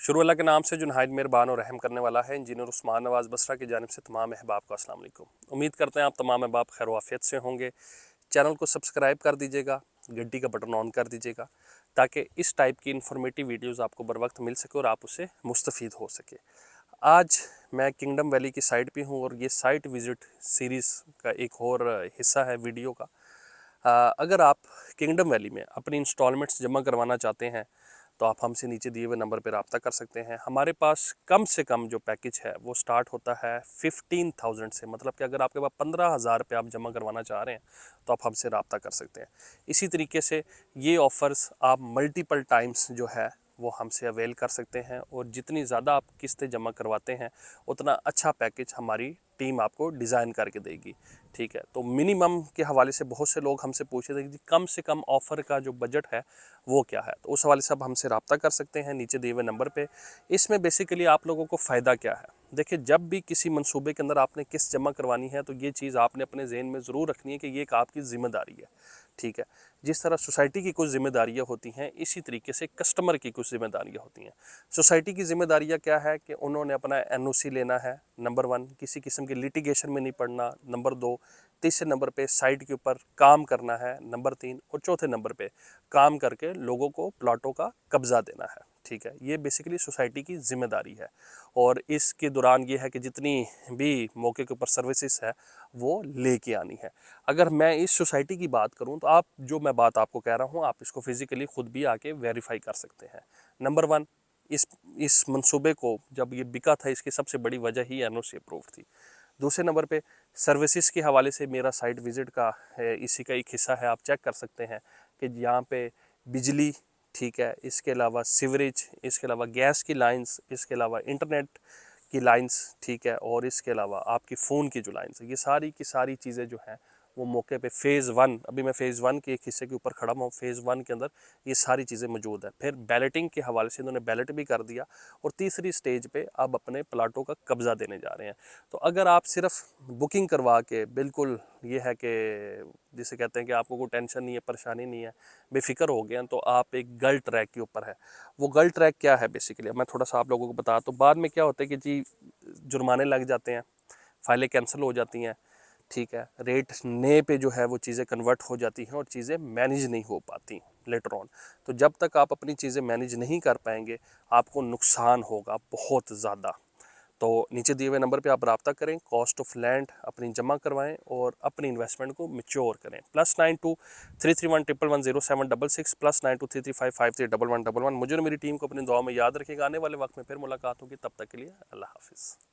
शुरू अल्लाह के नाम से जो नहायत मेहरबान और रहम करने वाला है। इंजीनियर उस्मान नवाज़ बसरा की जानिब से तमाम अहबाब को अस्सलाम वालेकुम। उम्मीद करते हैं आप तमाम अहबाब खैर वाफियत से होंगे। चैनल को सब्सक्राइब कर दीजिएगा, घंटी का बटन ऑन कर दीजिएगा ताकि इस टाइप की इन्फॉर्मेटिव वीडियोज़ आपको बर वक्त मिल सके और आप उससे मुस्तफ़ीद हो सके। आज मैं किंगडम वैली की साइट पे हूँ और ये साइट विज़िट सीरीज़ का एक और हिस्सा है वीडियो का। अगर आप किंगडम वैली में अपनी इंस्टॉलमेंट्स जमा करवाना चाहते हैं तो आप हमसे नीचे दिए हुए नंबर पर रब्ता कर सकते हैं। हमारे पास कम से कम जो पैकेज है वो स्टार्ट होता है 15,000 से, मतलब कि अगर आपके पास 15,000 रुपये आप जमा करवाना चाह रहे हैं तो आप हमसे रब्ता कर सकते हैं। इसी तरीके से ये ऑफ़र्स आप मल्टीपल टाइम्स जो है वो हमसे अवेल कर सकते हैं और जितनी ज़्यादा आप किस्तें जमा करवाते हैं उतना अच्छा पैकेज हमारी टीम आपको डिज़ाइन करके देगी। ठीक है, तो मिनिमम के हवाले से बहुत से लोग हमसे पूछे थे कि कम से कम ऑफ़र का जो बजट है वो क्या है, तो उस हवाले से आप हमसे रब्ता कर सकते हैं नीचे दिए हुए नंबर पे। इसमें बेसिकली आप लोगों को फ़ायदा क्या है, देखिए जब भी किसी मंसूबे के अंदर आपने किस्त जमा करवानी है तो ये चीज़ आपने अपने जहन में ज़रूर रखनी है कि ये एक आपकी ज़िम्मेदारी है। ठीक है, जिस तरह सोसाइटी की कुछ ज़िम्मेदारियाँ होती हैं इसी तरीके से कस्टमर की कुछ ज़िम्मेदारियाँ होती हैं। सोसाइटी की ज़िम्मेदारियाँ क्या है कि उन्होंने अपना एनओसी लेना है, नंबर 1, किसी किस्म की लिटिगेशन में नहीं पड़ना, नंबर 2, तीसरे नंबर पे साइट के ऊपर काम करना है, नंबर 3, और चौथे नंबर पे काम करके लोगों को प्लाटों का कब्जा देना है। ठीक है, ये बेसिकली सोसाइटी की जिम्मेदारी है और इसके दौरान ये है कि जितनी भी मौके के ऊपर सर्विसेज है वो लेके आनी है। अगर मैं इस सोसाइटी की बात करूं तो आप जो मैं बात आपको कह रहा हूं आप इसको फिजिकली खुद भी आके वेरीफाई कर सकते हैं। नंबर 1, इस मंसूबे को जब ये बिका था इसकी सबसे बड़ी वजह ही एनओसी अप्रूव थी। दूसरे नंबर पे सर्विसेज के हवाले से मेरा साइट विज़िट का इसी का एक हिस्सा है। आप चेक कर सकते हैं कि यहाँ पे बिजली, ठीक है, इसके अलावा सीवरेज, इसके अलावा गैस की लाइंस, इसके अलावा इंटरनेट की लाइंस, ठीक है, और इसके अलावा आपकी फ़ोन की जो लाइंस है, ये सारी की सारी चीज़ें जो हैं वो मौके पे फ़ेज़ 1, अभी मैं फ़ेज़ 1 के एक हिस्से के ऊपर खड़ा हूँ, फ़ेज़ 1 के अंदर ये सारी चीज़ें मौजूद है। फिर बैलेटिंग के हवाले से इन्होंने बैलेट भी कर दिया और तीसरी स्टेज पे अब अपने प्लाटों का कब्ज़ा देने जा रहे हैं। तो अगर आप सिर्फ बुकिंग करवा के बिल्कुल ये है कि जिसे कहते हैं कि आपको कोई टेंशन नहीं है, परेशानी नहीं है, बेफिक्र हो गए हैं, तो आप एक गलत ट्रैक के ऊपर है। वो गलत ट्रैक क्या है बेसिकली मैं थोड़ा सा आप लोगों को बता, तो बाद में क्या होता है कि जी जुर्माने लग जाते हैं, फाइलें कैंसिल हो जाती हैं, ठीक है, रेट नए पे जो है वो चीज़ें कन्वर्ट हो जाती हैं और चीज़ें मैनेज नहीं हो पाती लेटर ऑन। तो जब तक आप अपनी चीज़ें मैनेज नहीं कर पाएंगे आपको नुकसान होगा बहुत ज़्यादा। तो नीचे दिए हुए नंबर पे आप रब्ता करें, कॉस्ट ऑफ लैंड अपनी जमा करवाएं और अपनी इन्वेस्टमेंट को मैच्योर करें। +92-331-11766 +92-335-531111। मुझे और मेरी टीम को अपनी दुआ में याद रखिएगा। आने वाले वक्त में फिर मुलाकात होगी, तब तक के लिए अल्लाह हाफिज़।